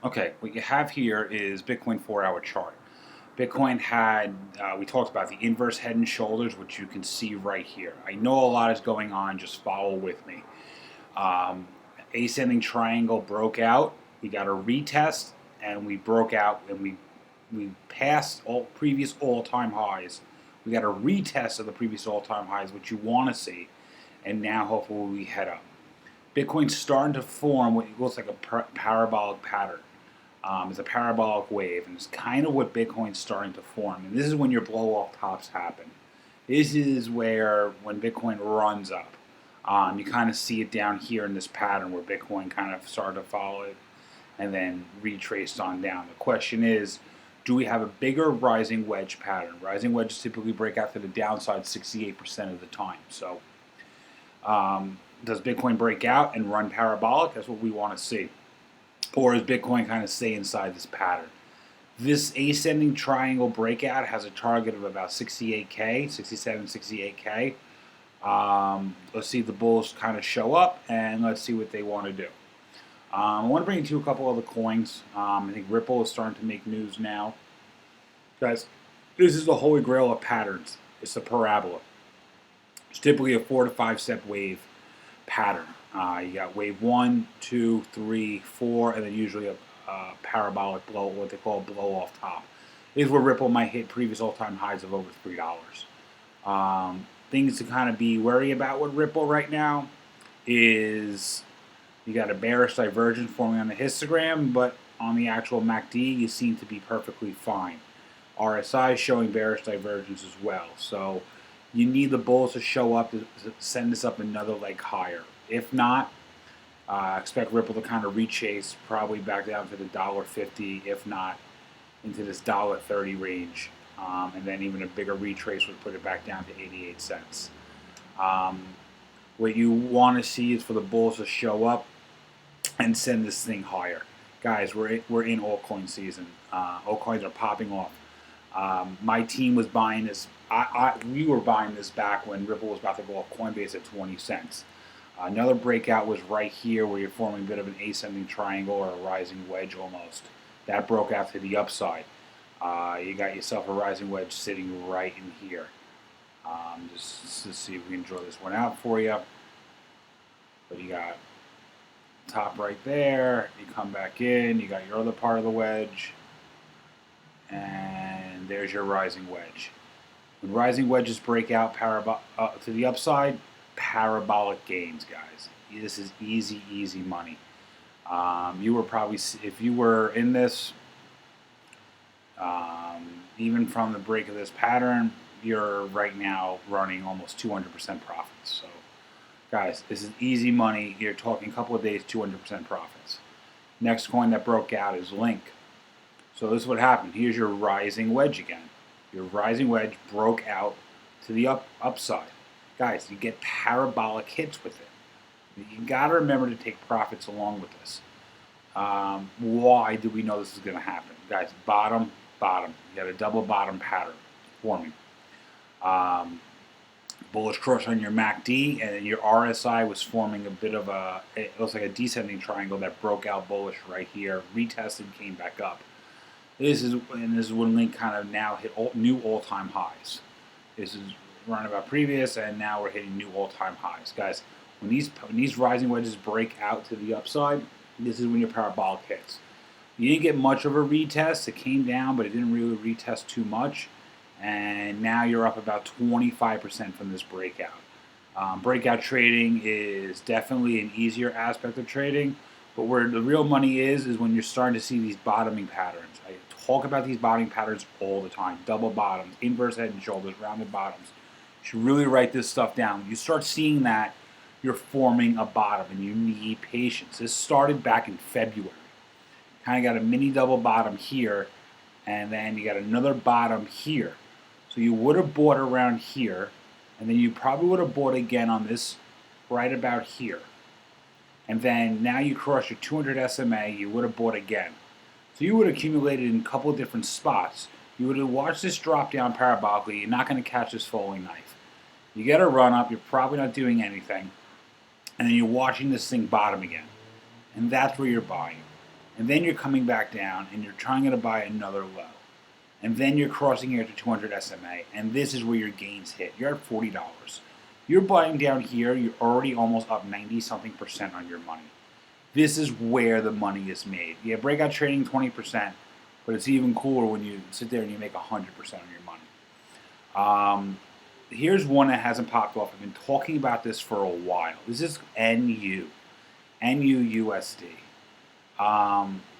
Okay, what you have here is Bitcoin 4-hour chart. Bitcoin had, we talked about the inverse head and shoulders, which you can see right here. I know a lot is going on, just follow with me. Um, Ascending triangle broke out. We got a retest, and we broke out, and we passed all previous all-time highs. We got a retest of the previous all-time highs, which you want to see, and now hopefully we head up. Bitcoin's starting to form what looks like a parabolic pattern. It's a parabolic wave, and it's kind of what Bitcoin's starting to form. And this is when your blow-off tops happen. This is where, when Bitcoin runs up, you kind of see it down here in this pattern where Bitcoin kind of started to follow it and then retraced on down. The question is, do we have a bigger rising wedge pattern? Rising wedges typically break out to the downside 68% of the time. So does Bitcoin break out and run parabolic? That's what we want to see. Or does Bitcoin kind of stay inside this pattern? This ascending triangle breakout has a target of about 68K, 67, 68K. Let's see if the bulls kind of show up, and let's see what they want to do. I want to bring you to a couple other coins. I think Ripple is starting to make news now. Guys, this is the holy grail of patterns. It's a parabola. It's typically a 4 to 5 step wave pattern. You got wave 1, 2, 3, 4, and then usually a parabolic blow, what they call a blow off top. This is where Ripple might hit previous all-time highs of over $3. Things to kind of be wary about with Ripple right now is you got a bearish divergence forming on the histogram, but on the actual MACD, you seem to be perfectly fine. RSI is showing bearish divergence as well. So you need the bulls to show up to send this up another leg higher. If not, expect Ripple to kind of rechase, probably back down to the $1.50, if not into this $1.30 range. And then even a bigger retrace would put it back down to 88 cents. What you want to see is for the bulls to show up and send this thing higher. Guys, we're in altcoin season. Altcoins are popping off. My team was buying this. We were buying this back when Ripple was about to go off Coinbase at 20 cents. Another breakout was right here where you're forming a bit of an ascending triangle or a rising wedge almost. That broke out to the upside. You got yourself a rising wedge sitting right in here. Just to see if we can draw this one out for you. But you got top right there. You come back in. You got your other part of the wedge. And there's your rising wedge. When rising wedges break out to the upside, parabolic gains, guys. This is easy money. You were probably, if you were in this, even from the break of this pattern, you're right now running almost 200% profits. So, guys, this is easy money. You're talking a couple of days, 200% profits. Next coin that broke out is Link. So this is what happened. Here's your rising wedge again. Your rising wedge broke out to the upside. Guys, you get parabolic hits with it. You got to remember to take profits along with this. Why do we know this is going to happen? Guys, bottom. You got a double bottom pattern forming. Bullish cross on your MACD, and your RSI was forming a bit of it looks like a descending triangle that broke out bullish right here, retested, came back up. This is when Link kind of now hit new all-time highs. This is running about previous, and now we're hitting new all-time highs. Guys, when these rising wedges break out to the upside, this is when your parabolic hits. You didn't get much of a retest. It came down, but it didn't really retest too much. And now you're up about 25% from this breakout. Breakout trading is definitely an easier aspect of trading, but where the real money is when you're starting to see these bottoming patterns. I talk about these bottoming patterns all the time. Double bottoms, inverse head and shoulders, rounded bottoms. You should really write this stuff down. You start seeing that, you're forming a bottom, and you need patience. This started back in February. Kind of got a mini double bottom here, and then you got another bottom here. So you would have bought around here, and then you probably would have bought again on this right about here. And then now you cross your 200 SMA, you would have bought again. So you would have accumulated in a couple of different spots. You would have watched this drop down parabolically. You're not going to catch this falling knife. You get a run up, you're probably not doing anything, and then you're watching this thing bottom again. And that's where you're buying. and then you're coming back down and you're trying to buy another low. And then you're crossing here to 200 SMA, and this is where your gains hit. You're at $40. You're buying down here, you're already almost up 90-something% on your money. This is where the money is made. Yeah, breakout trading 20%, but it's even cooler when you sit there and you make 100% on your money. Here's one that hasn't popped off. I've been talking about this for a while. This is NUUSD.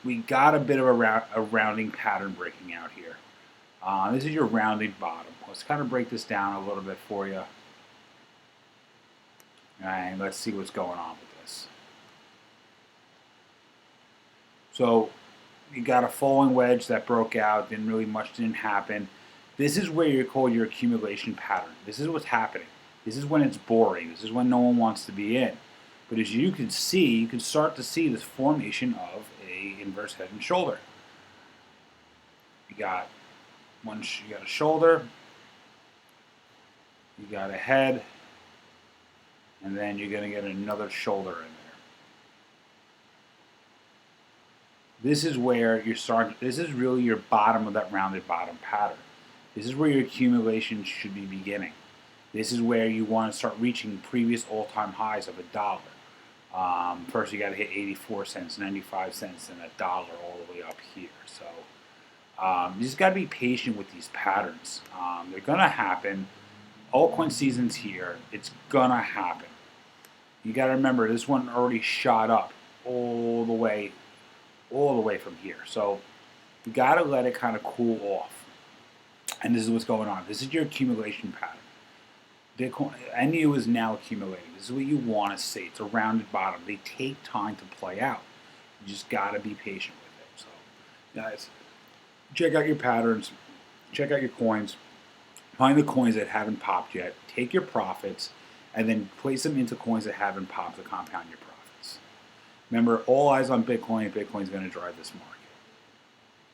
We got a bit of a rounding pattern breaking out here. This is your rounding bottom. Let's kind of break this down a little bit for you. And let's see what's going on with this. So you got a falling wedge that broke out, much didn't happen. This is where you call your accumulation pattern. This is what's happening. This is when it's boring. This is when no one wants to be in. But as you can see, you can start to see this formation of a inverse head and shoulder. You got a shoulder, you got a head, and then you're going to get another shoulder in there. This is where you're starting. This is really your bottom of that rounded bottom pattern. This is where your accumulation should be beginning. This is where you want to start reaching previous all-time highs of $1. First, you got to hit 84 cents, 95 cents, and $1 all the way up here. So you just got to be patient with these patterns. They're gonna happen. Altcoin season's here. It's gonna happen. You got to remember, this one already shot up all the way from here. So you got to let it kind of cool off. And this is what's going on. This is your accumulation pattern. Bitcoin, NU is now accumulating. This is what you want to see. It's a rounded bottom. They take time to play out. You just got to be patient with it. So, guys, check out your patterns. Check out your coins. Find the coins that haven't popped yet. Take your profits, and then place them into coins that haven't popped to compound your profits. Remember, all eyes on Bitcoin. Bitcoin's going to drive this market.